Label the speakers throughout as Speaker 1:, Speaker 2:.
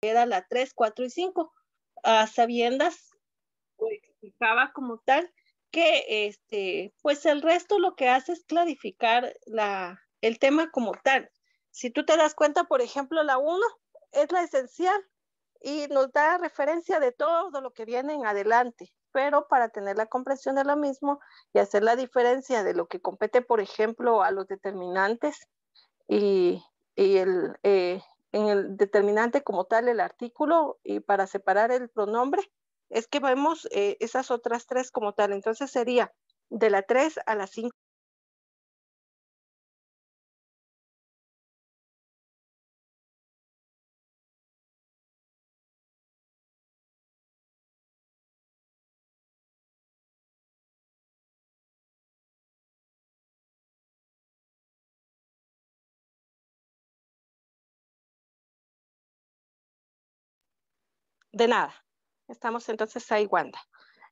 Speaker 1: era la 3, 4 y 5, a sabiendas, o explicaba como tal que pues el resto lo que hace es clarificar el tema como tal. Si tú te das cuenta, por ejemplo, la 1 es la esencial y nos da referencia de todo lo que viene en adelante, pero para tener la comprensión de lo mismo y hacer la diferencia de lo que compete, por ejemplo, a los determinantes y, en el determinante como tal el artículo, y para separar el pronombre, es que vemos esas otras 3 como tal. Entonces sería de la 3 a la 5. De nada. Estamos entonces ahí, Wanda.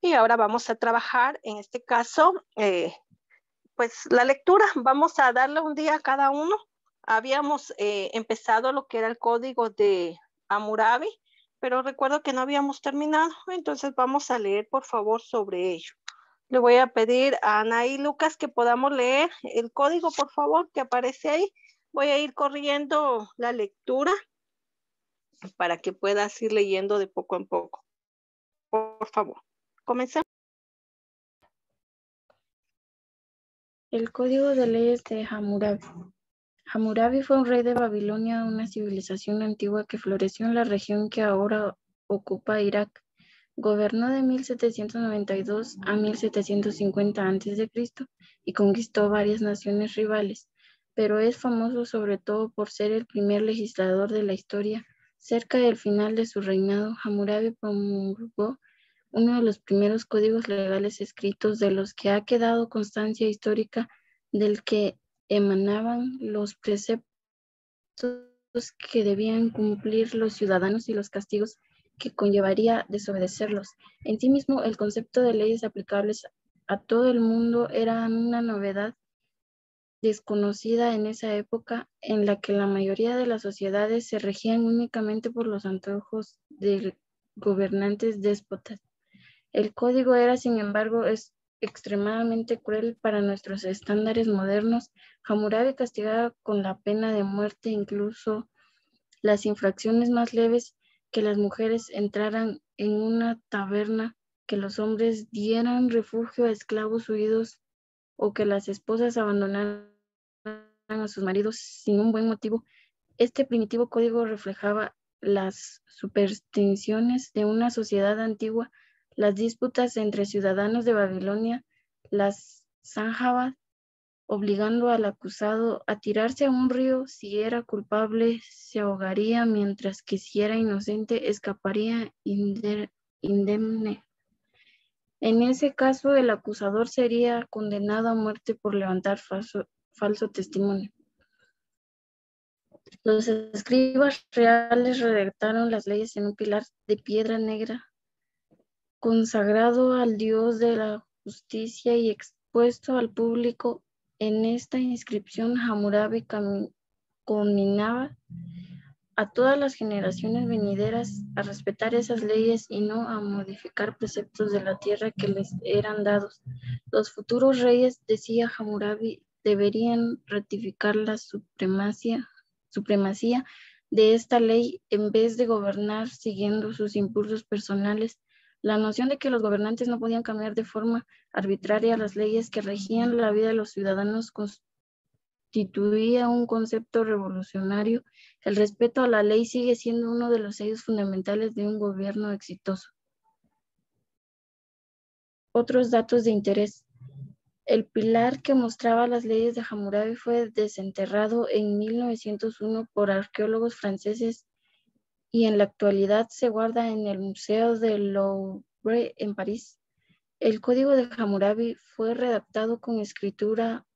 Speaker 1: Y ahora vamos a trabajar, en este caso, pues la lectura. Vamos a darle un día a cada uno. Habíamos empezado lo que era el código de Hammurabi, pero recuerdo que no habíamos terminado, entonces vamos a leer, por favor, sobre ello. Le voy a pedir a Ana y Lucas que podamos leer el código, por favor, que aparece ahí. Voy a ir corriendo la lectura para que puedas ir leyendo de poco en poco. Por favor, comencemos.
Speaker 2: El Código de Leyes de Hammurabi. Hammurabi fue un rey de Babilonia, una civilización antigua que floreció en la región que ahora ocupa Irak. Gobernó de 1792 a 1750 a.C. y conquistó varias naciones rivales, pero es famoso sobre todo por ser el primer legislador de la historia. Cerca del final de su reinado, Hammurabi promulgó uno de los primeros códigos legales escritos de los que ha quedado constancia histórica, del que emanaban los preceptos que debían cumplir los ciudadanos y los castigos que conllevaría desobedecerlos. En sí mismo, el concepto de leyes aplicables a todo el mundo era una novedad desconocida en esa época, en la que la mayoría de las sociedades se regían únicamente por los antojos de gobernantes déspotas. El código era, sin embargo, extremadamente cruel para nuestros estándares modernos. Hammurabi castigaba con la pena de muerte incluso las infracciones más leves: que las mujeres entraran en una taberna, que los hombres dieran refugio a esclavos huidos, o que las esposas abandonaran a sus maridos sin un buen motivo. Este primitivo código reflejaba las supersticiones de una sociedad antigua, las disputas entre ciudadanos de Babilonia, las zanjaba, obligando al acusado a tirarse a un río. Si era culpable, se ahogaría, mientras que si era inocente, escaparía indemne. En ese caso, el acusador sería condenado a muerte por levantar falso testimonio. Los escribas reales redactaron las leyes en un pilar de piedra negra, consagrado al dios de la justicia y expuesto al público. En esta inscripción, Hammurabi conminaba a todas las generaciones venideras a respetar esas leyes y no a modificar preceptos de la tierra que les eran dados. Los futuros reyes, decía Hammurabi, deberían ratificar la supremacía de esta ley en vez de gobernar siguiendo sus impulsos personales. La noción de que los gobernantes no podían cambiar de forma arbitraria las leyes que regían la vida de los ciudadanos constituía un concepto revolucionario. El respeto a la ley sigue siendo uno de los sellos fundamentales de un gobierno exitoso. Otros datos de interés. El pilar que mostraba las leyes de Hammurabi fue desenterrado en 1901 por arqueólogos franceses y en la actualidad se guarda en el Museo del Louvre en París. El código de Hammurabi fue redactado con escritura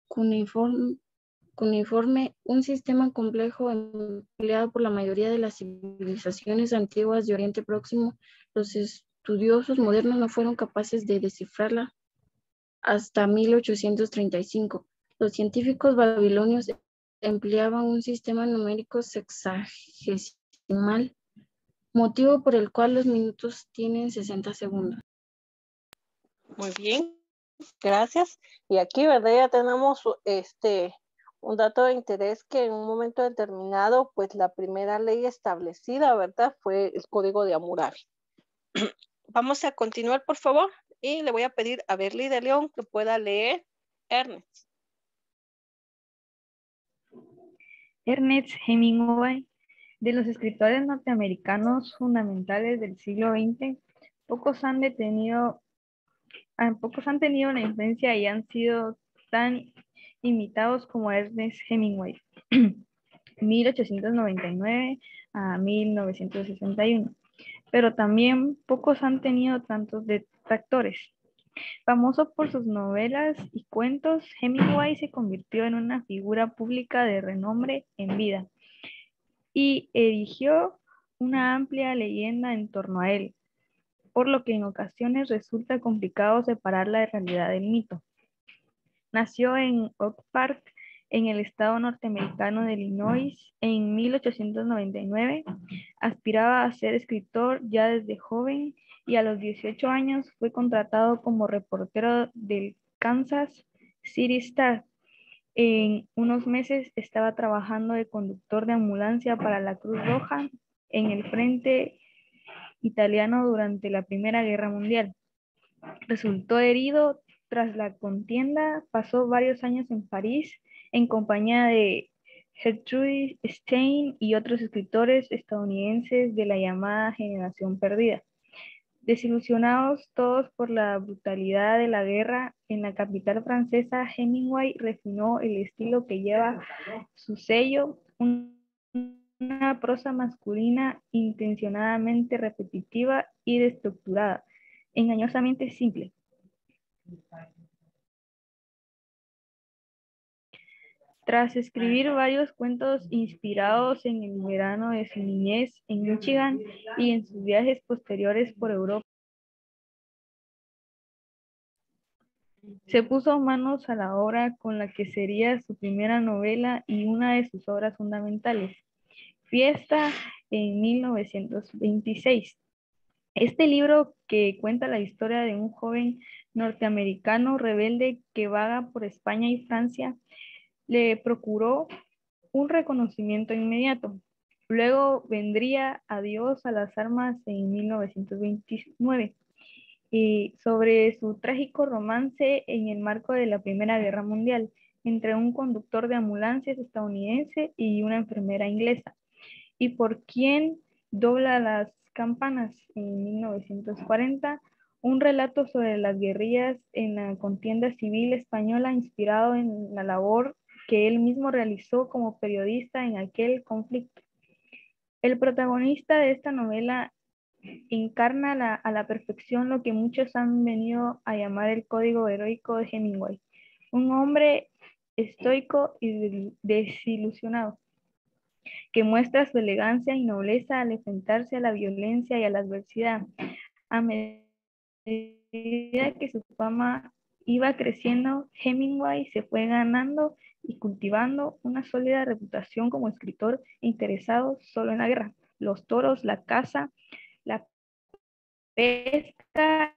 Speaker 2: cuneiforme, un sistema complejo empleado por la mayoría de las civilizaciones antiguas de Oriente Próximo. Los estudiosos modernos no fueron capaces de descifrarla hasta 1835. Los científicos babilonios empleaban un sistema numérico sexagesimal motivo por el cual los minutos tienen 60 segundos.
Speaker 1: Muy bien, gracias. Y aquí, ¿verdad? Ya tenemos un dato de interés que en un momento determinado, pues la primera ley establecida, ¿verdad? Fue el Código de Hammurabi. Vamos a continuar, por favor, y le voy a pedir a Berly de León que pueda leer Ernest.
Speaker 3: Ernest Hemingway, de los escritores norteamericanos fundamentales del siglo XX, pocos han tenido la influencia y han sido tan imitados como Ernest Hemingway, 1899 a 1961, pero también pocos han tenido tantos detractores. Famoso por sus novelas y cuentos, Hemingway se convirtió en una figura pública de renombre en vida y erigió una amplia leyenda en torno a él, por lo que en ocasiones resulta complicado separar la realidad del mito. Nació en Oak Park, en el estado norteamericano de Illinois, en 1899. Aspiraba a ser escritor ya desde joven y a los 18 años fue contratado como reportero del Kansas City Star. En unos meses estaba trabajando de conductor de ambulancia para la Cruz Roja en el frente italiano durante la Primera Guerra Mundial. Resultó herido tras la contienda, pasó varios años en París en compañía de Gertrude Stein y otros escritores estadounidenses de la llamada Generación Perdida. Desilusionados todos por la brutalidad de la guerra en la capital francesa, Hemingway refinó el estilo que lleva su sello, una prosa masculina intencionadamente repetitiva y desestructurada, engañosamente simple. Tras escribir varios cuentos inspirados en el verano de su niñez en Michigan y en sus viajes posteriores por Europa, se puso manos a la obra con la que sería su primera novela y una de sus obras fundamentales, Fiesta, en 1926. Este libro, que cuenta la historia de un joven norteamericano rebelde que vaga por España y Francia, le procuró un reconocimiento inmediato. Luego vendría Adiós a las armas en 1929, sobre su trágico romance en el marco de la Primera Guerra Mundial entre un conductor de ambulancias estadounidense y una enfermera inglesa. ¿Y por quién dobla las campanas? En 1940, un relato sobre las guerrillas en la contienda civil española inspirado en la labor que él mismo realizó como periodista en aquel conflicto. El protagonista de esta novela encarna a la perfección lo que muchos han venido a llamar el código heroico de Hemingway, un hombre estoico y desilusionado, que muestra su elegancia y nobleza al enfrentarse a la violencia y a la adversidad. A medida que su fama iba creciendo, Hemingway se fue ganando y cultivando una sólida reputación como escritor interesado solo en la guerra, los toros, la caza, la pesca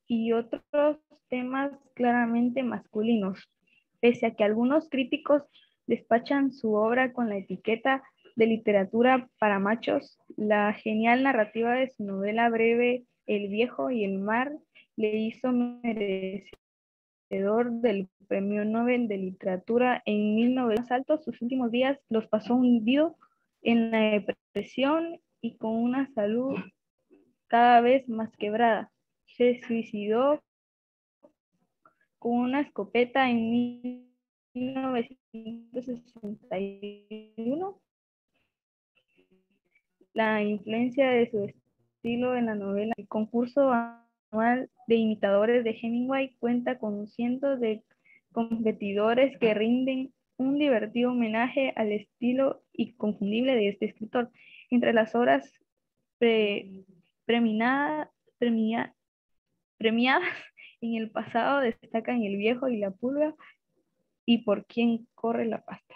Speaker 3: y otros temas claramente masculinos. Pese a que algunos críticos despachan su obra con la etiqueta de literatura para machos, la genial narrativa de su novela breve El viejo y el mar le hizo merecedor del Premio Nobel de Literatura en 1900. Altos, sus últimos días los pasó hundido en la depresión y con una salud cada vez más quebrada. Se suicidó con una escopeta en 1961. La influencia de su estilo en la novela. El concurso anual de imitadores de Hemingway cuenta con cientos de competidores que rinden un divertido homenaje al estilo inconfundible de este escritor. Entre las obras premiadas en el pasado destacan El viejo y la pulga y Por quién corre la pasta.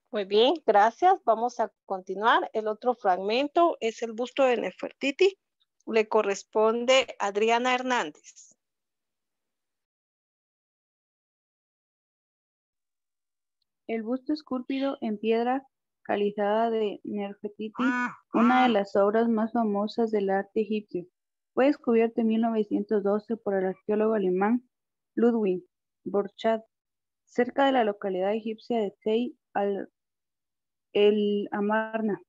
Speaker 1: Muy bien, gracias. Vamos a continuar. El otro fragmento es el busto de Nefertiti. Le corresponde a Adriana Hernández.
Speaker 4: El busto esculpido en piedra calizada de Nefertiti, una de las obras más famosas del arte egipcio, fue descubierto en 1912 por el arqueólogo alemán Ludwig Borchardt, cerca de la localidad egipcia de Tell el-Amarna.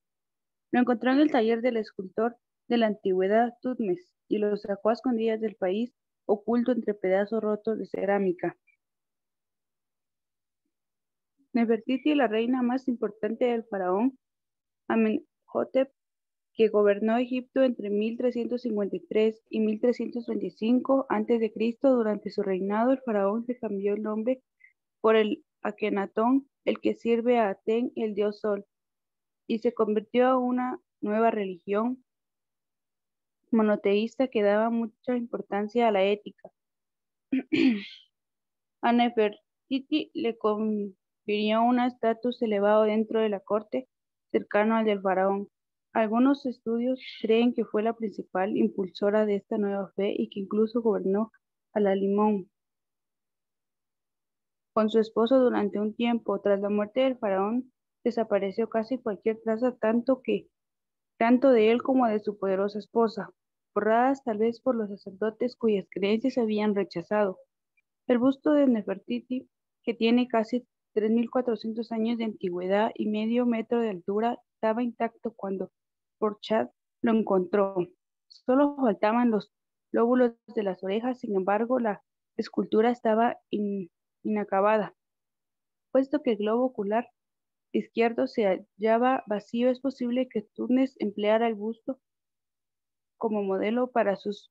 Speaker 4: Lo encontró en el taller del escultor de la antigüedad Tutmes y lo sacó a escondidas del país, oculto entre pedazos rotos de cerámica. Nefertiti, la reina más importante del faraón Amenhotep, que gobernó Egipto entre 1353 y 1325 a.C. Durante su reinado, el faraón se cambió el nombre por el Akenatón, el que sirve a Aten, el dios sol, y se convirtió a una nueva religión monoteísta que daba mucha importancia a la ética. A Nefertiti le confirió un estatus elevado dentro de la corte, cercano al del faraón. Algunos estudios creen que fue la principal impulsora de esta nueva fe y que incluso gobernó a la Limón con su esposo durante un tiempo. Tras la muerte del faraón, desapareció casi cualquier traza tanto de él como de su poderosa esposa, borradas tal vez por los sacerdotes cuyas creencias habían rechazado. El busto de Nefertiti, que tiene casi 3.400 años de antigüedad y medio metro de altura, estaba intacto cuando Borchardt lo encontró. Solo faltaban los lóbulos de las orejas, sin embargo, la escultura estaba inacabada. Puesto que el globo ocular izquierdo se hallaba vacío, es posible que Tutmes empleara el busto como modelo para sus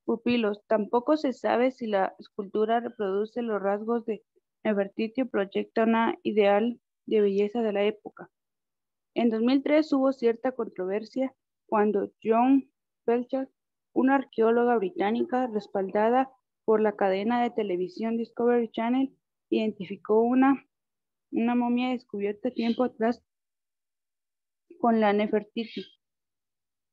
Speaker 4: pupilos. Tampoco se sabe si la escultura reproduce los rasgos de Nefertiti o proyecta una ideal de belleza de la época. En 2003 hubo cierta controversia cuando Joan Felcher, una arqueóloga británica respaldada por la cadena de televisión Discovery Channel, identificó una momia descubierta tiempo atrás con la Nefertiti.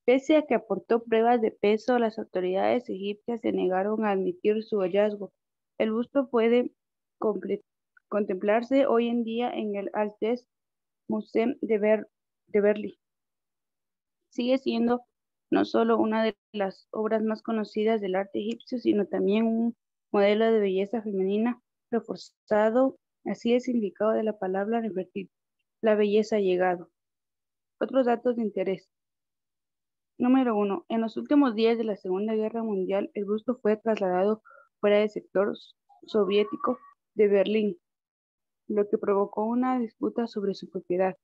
Speaker 4: Pese a que aportó pruebas de peso, las autoridades egipcias se negaron a admitir su hallazgo. El busto puede contemplarse hoy en día en el Altes Museum de Berlín. Sigue siendo no solo una de las obras más conocidas del arte egipcio, sino también un modelo de belleza femenina, reforzado así el significado de la palabra Nefertiti, la belleza ha llegado. Otros datos de interés. Número 1. En los últimos días de la Segunda Guerra Mundial, el busto fue trasladado fuera del sector soviético de Berlín, lo que provocó una disputa sobre su propiedad.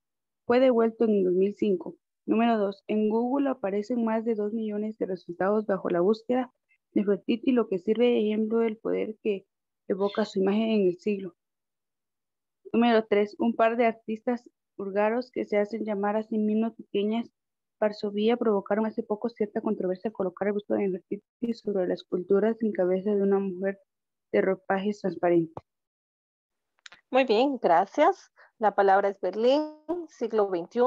Speaker 4: Fue devuelto en 2005. Número 2. En Google aparecen más de 2 millones de resultados bajo la búsqueda Nefertiti, lo que sirve de ejemplo del poder que evoca su imagen en el siglo. Número 3. Un par de artistas búlgaros que se hacen llamar a sí mismos pequeñas Varsovia provocaron hace poco cierta controversia al colocar el busto de Nefertiti sobre la escultura sin cabeza de una mujer de ropajes transparentes.
Speaker 1: Muy bien, gracias. La palabra es Berlín, siglo XXI,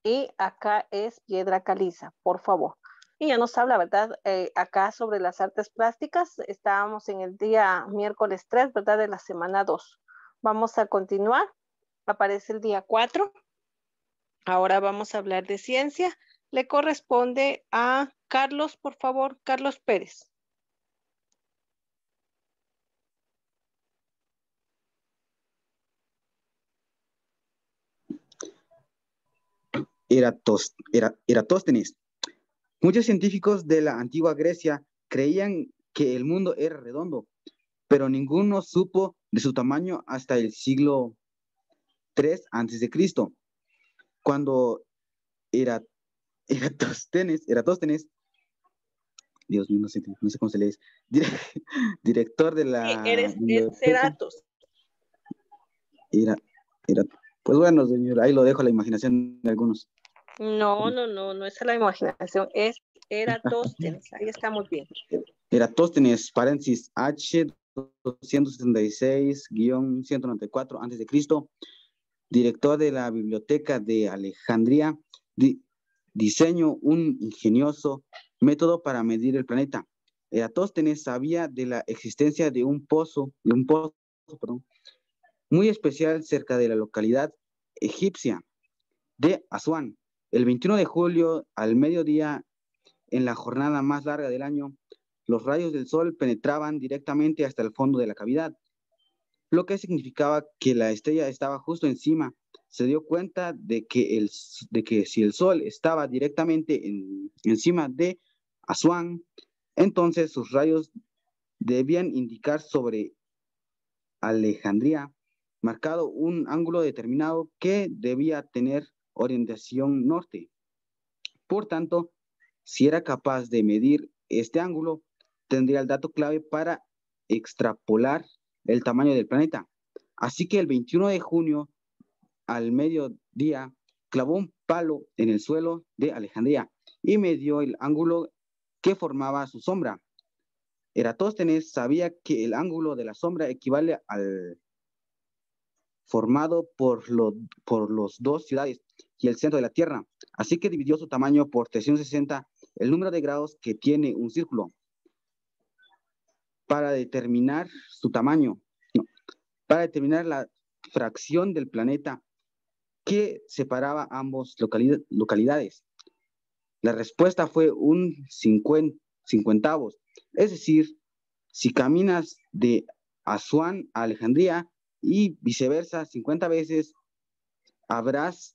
Speaker 1: y acá es piedra caliza, por favor. Y ya nos habla, ¿verdad? Acá sobre las artes plásticas, estábamos en el día miércoles 3, ¿verdad? De la semana 2. Vamos a continuar. Aparece el día 4. Ahora vamos a hablar de ciencia. Le corresponde a Carlos, por favor, Carlos Pérez.
Speaker 5: Eratóstenes. Muchos científicos de la antigua Grecia creían que el mundo era redondo, pero ninguno supo de su tamaño hasta el siglo III a.C., cuando Eratóstenes, Dios mío, no sé cómo se lee, director de la...
Speaker 1: Eres Eratos.
Speaker 5: Pues bueno, señor, ahí lo dejo a la imaginación de algunos.
Speaker 1: No es a la imaginación, es Eratóstenes, ahí estamos bien.
Speaker 5: Eratóstenes, paréntesis, H 266-194 a.C., director de la Biblioteca de Alejandría, diseñó un ingenioso método para medir el planeta. Eratóstenes sabía de la existencia de un pozo, perdón, muy especial cerca de la localidad egipcia de Asuán. El 21 de julio, al mediodía, en la jornada más larga del año, los rayos del sol penetraban directamente hasta el fondo de la cavidad, lo que significaba que la estrella estaba justo encima. Se dio cuenta de que si el sol estaba directamente encima de Asuán, entonces sus rayos debían indicar sobre Alejandría, marcado un ángulo determinado que debía tener orientación norte. Por tanto, si era capaz de medir este ángulo, tendría el dato clave para extrapolar el tamaño del planeta. Así que el 21 de junio, al mediodía, clavó un palo en el suelo de Alejandría y midió el ángulo que formaba su sombra. Eratóstenes sabía que el ángulo de la sombra equivale al formado por los dos ciudades y el centro de la Tierra. Así que dividió su tamaño por 360, el número de grados que tiene un círculo. Para determinar su tamaño, para determinar la fracción del planeta que separaba ambos localidades. La respuesta fue un 50, es decir, si caminas de Asuán a Alejandría y viceversa 50 veces, habrás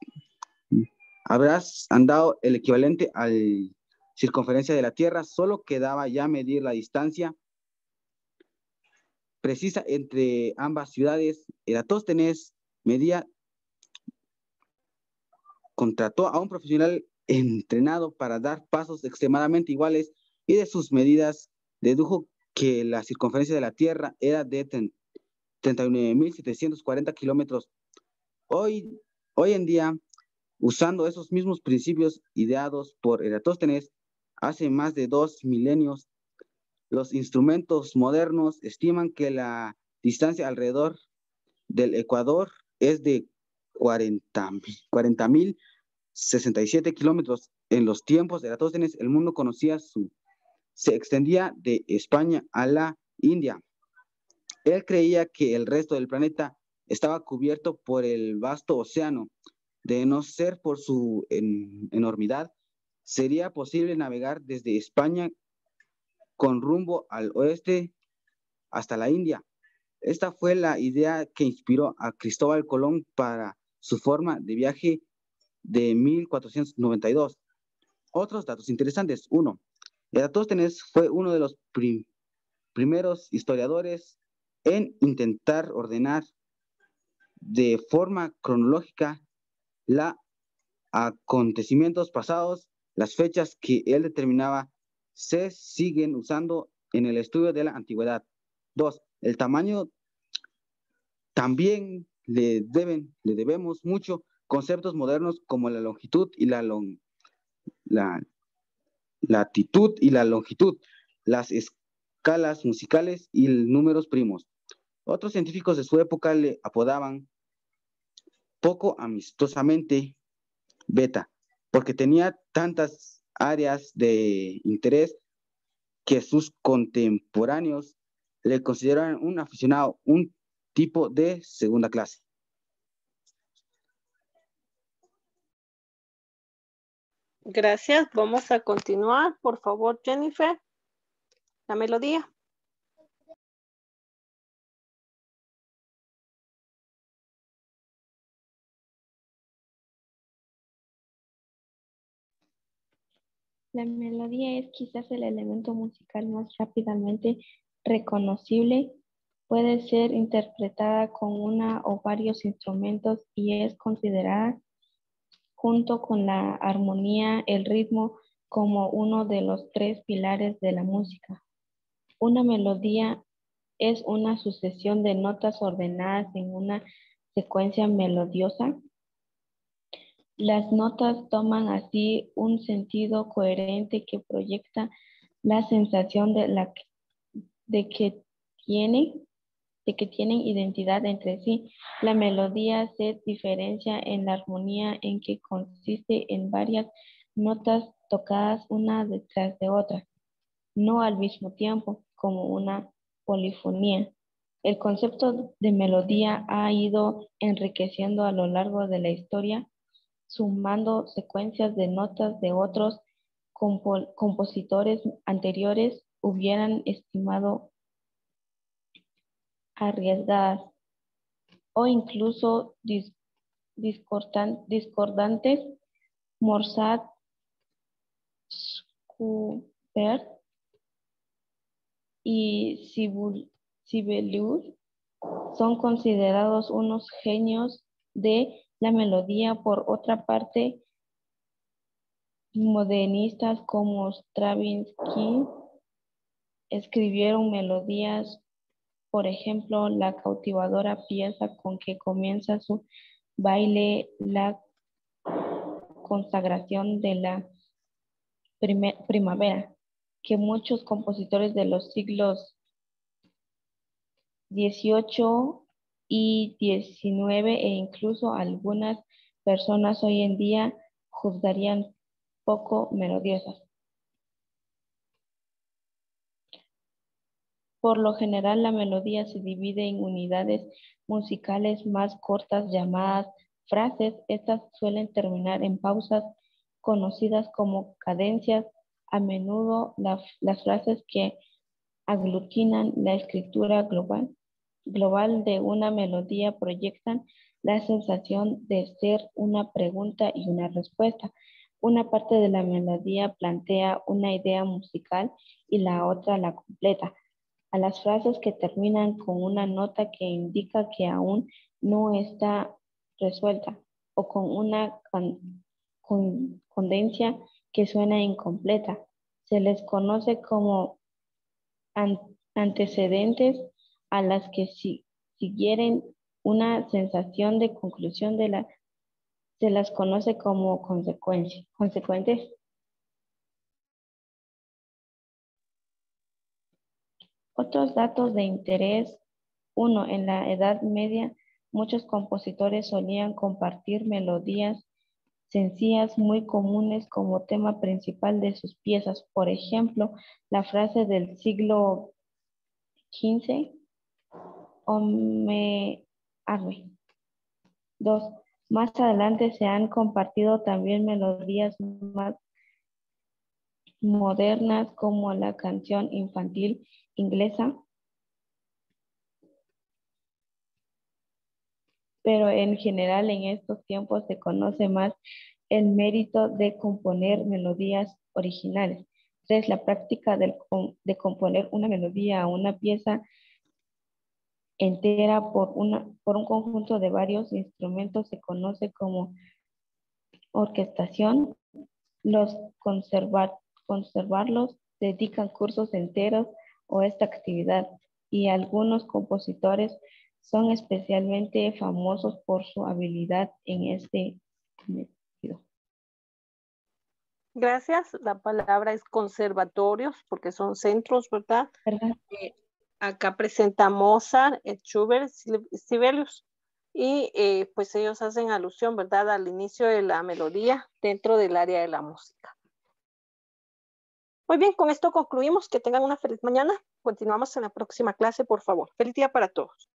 Speaker 5: andado el equivalente a la circunferencia de la Tierra. Solo quedaba ya medir la distancia precisa entre ambas ciudades. Eratóstenes contrató a un profesional entrenado para dar pasos extremadamente iguales y de sus medidas dedujo que la circunferencia de la Tierra era de 39.740 kilómetros. Hoy en día, usando esos mismos principios ideados por Eratóstenes hace más de 2 milenios, los instrumentos modernos estiman que la distancia alrededor del Ecuador es de 40.067 kilómetros. En los tiempos de Eratóstenes, el mundo se extendía de España a la India. Él creía que el resto del planeta estaba cubierto por el vasto océano. De no ser por su enormidad, sería posible navegar desde España con rumbo al oeste hasta la India. Esta fue la idea que inspiró a Cristóbal Colón para su forma de viaje de 1492. Otros datos interesantes. 1. Eratóstenes fue uno de los primeros historiadores en intentar ordenar de forma cronológica los acontecimientos pasados. Las fechas que él determinaba se siguen usando en el estudio de la antigüedad. 2. El tamaño también le debemos mucho conceptos modernos como la longitud y la latitud y la longitud, las escalas musicales y números primos. Otros científicos de su época le apodaban poco amistosamente Beta, porque tenía tantas áreas de interés que sus contemporáneos le consideraban un aficionado, un tipo de segunda clase.
Speaker 1: Gracias. Vamos a continuar. Por favor, Jennifer, la melodía.
Speaker 2: La melodía es quizás el elemento musical más rápidamente reconocible. Puede ser interpretada con una o varios instrumentos y es considerada, junto con la armonía, el ritmo, como uno de los 3 pilares de la música. Una melodía es una sucesión de notas ordenadas en una secuencia melodiosa. Las notas toman así un sentido coherente que proyecta la sensación de que tiene que tienen identidad entre sí. La melodía se diferencia en la armonía, en que consiste en varias notas tocadas una detrás de otra, no al mismo tiempo, como una polifonía. El concepto de melodía ha ido enriqueciendo a lo largo de la historia, sumando secuencias de notas de otros compositores anteriores hubieran estimado arriesgadas o incluso discordantes. Mozart, Schubert y Sibelius son considerados unos genios de la melodía. Por otra parte, modernistas como Stravinsky escribieron melodías, por ejemplo, la cautivadora pieza con que comienza su baile, la consagración de la primavera, que muchos compositores de los siglos XVIII y XIX e incluso algunas personas hoy en día juzgarían poco melodiosas. Por lo general, la melodía se divide en unidades musicales más cortas llamadas frases. Estas suelen terminar en pausas conocidas como cadencias. A menudo las frases que aglutinan la escritura global de una melodía proyectan la sensación de ser una pregunta y una respuesta. Una parte de la melodía plantea una idea musical y la otra la completa. A las frases que terminan con una nota que indica que aún no está resuelta o con una condencia que suena incompleta, se les conoce como antecedentes, a las que siguieren una sensación de conclusión se las conoce como consecuentes. Otros datos de interés. 1. En la Edad Media, muchos compositores solían compartir melodías sencillas muy comunes como tema principal de sus piezas. Por ejemplo, la frase del siglo XV, o me arde. 2. Más adelante se han compartido también melodías más modernas como la canción infantil inglesa, pero en general en estos tiempos se conoce más el mérito de componer melodías originales. 3. La práctica de componer una melodía a una pieza entera por un conjunto de varios instrumentos se conoce como orquestación. Los conservarlos dedican cursos enteros a esta actividad y algunos compositores son especialmente famosos por su habilidad en este sentido.
Speaker 1: Gracias. La palabra es conservatorios porque son centros, ¿verdad?
Speaker 2: ¿Verdad?
Speaker 1: Acá presenta Mozart, Schubert, Sibelius. Y pues ellos hacen alusión, ¿verdad?, al inicio de la melodía dentro del área de la música. Muy bien, con esto concluimos. Que tengan una feliz mañana. Continuamos en la próxima clase, por favor. Feliz día para todos.